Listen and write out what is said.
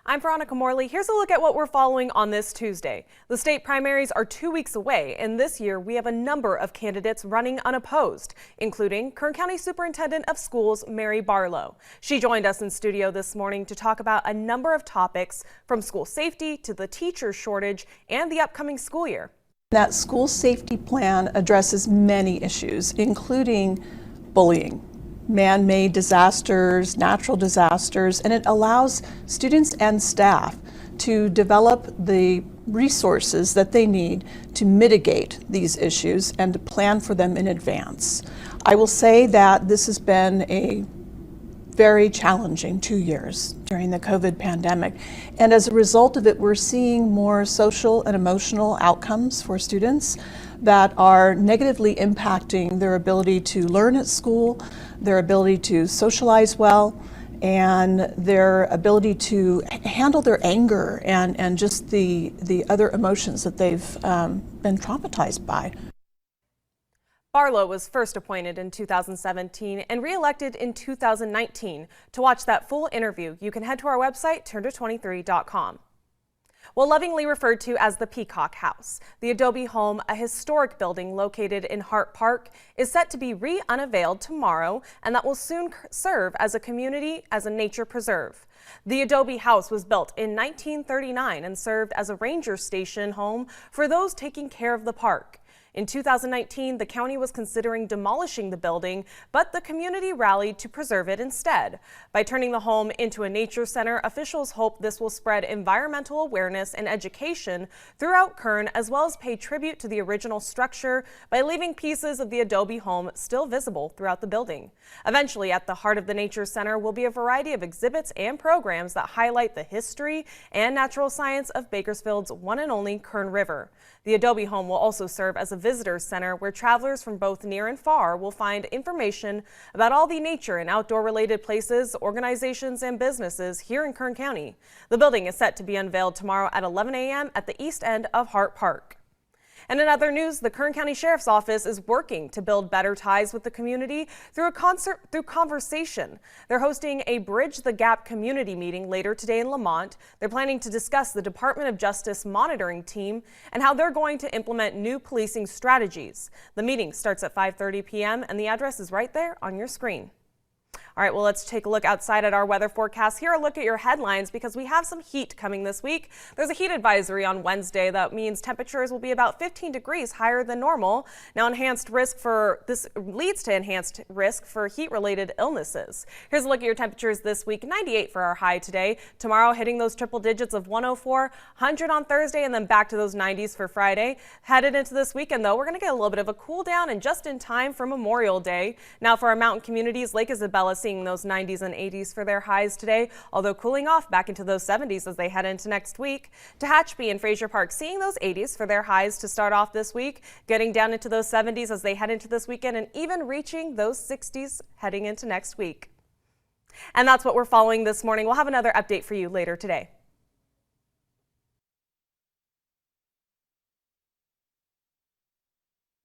I'm Veronica Morley. Here's a look at what we're following on this Tuesday. The state primaries are 2 weeks away, and this year we have a number of candidates running unopposed, including Kern County Superintendent of Schools, Mary Barlow. She joined us in studio this morning to talk about a number of topics, from school safety to the teacher shortage and the upcoming school year. That school safety plan addresses many issues, including bullying, man-made disasters, natural disasters, and it allows students and staff to develop the resources that they need to mitigate these issues and to plan for them in advance. I will say that this has been a very challenging 2 years during the COVID pandemic, and as a result of it, we're seeing more social and emotional outcomes for students that are negatively impacting their ability to learn at school, their ability to socialize well, and their ability to handle their anger and just the other emotions that they've been traumatized by. Barlow was first appointed in 2017 and re-elected in 2019. To watch that full interview, you can head to our website, turnto23.com. Well, lovingly referred to as the Peacock House, the Adobe home, a historic building located in Hart Park, is set to be unveiled tomorrow, and that will soon serve as a community, as a nature preserve. The Adobe house was built in 1939 and served as a ranger station home for those taking care of the park. In 2019, the county was considering demolishing the building, but the community rallied to preserve it instead. By turning the home into a nature center, officials hope this will spread environmental awareness and education throughout Kern, as well as pay tribute to the original structure by leaving pieces of the Adobe home still visible throughout the building. Eventually, at the heart of the nature center will be a variety of exhibits and programs that highlight the history and natural science of Bakersfield's one and only Kern River. The Adobe home will also serve as a visitor center where travelers from both near and far will find information about all the nature and outdoor related places, organizations, and businesses here in Kern County. The building is set to be unveiled tomorrow at 11 a.m. at the east end of Hart Park. And in other news, the Kern County Sheriff's Office is working to build better ties with the community through conversation. They're hosting a Bridge the Gap community meeting later today in Lamont. They're planning to discuss the Department of Justice monitoring team and how they're going to implement new policing strategies. The meeting starts at 5:30 p.m. and the address is right there on your screen. All right, well, let's take a look outside at our weather forecast. Here, a look at your headlines because we have some heat coming this week. There's a heat advisory on Wednesday. That means temperatures will be about 15 degrees higher than normal. Now, this leads to enhanced risk for heat-related illnesses. Here's a look at your temperatures this week. 98 for our high today. Tomorrow, hitting those triple digits of 104, 100 on Thursday, and then back to those 90s for Friday. Headed into this weekend, though, we're going to get a little bit of a cool down and just in time for Memorial Day. Now, for our mountain communities, Lake Isabella seeing those 90s and 80s for their highs today, although cooling off back into those 70s as they head into next week. Tehachapi and Fraser Park seeing those 80s for their highs to start off this week, getting down into those 70s as they head into this weekend, and even reaching those 60s heading into next week. And that's what we're following this morning. We'll have another update for you later today.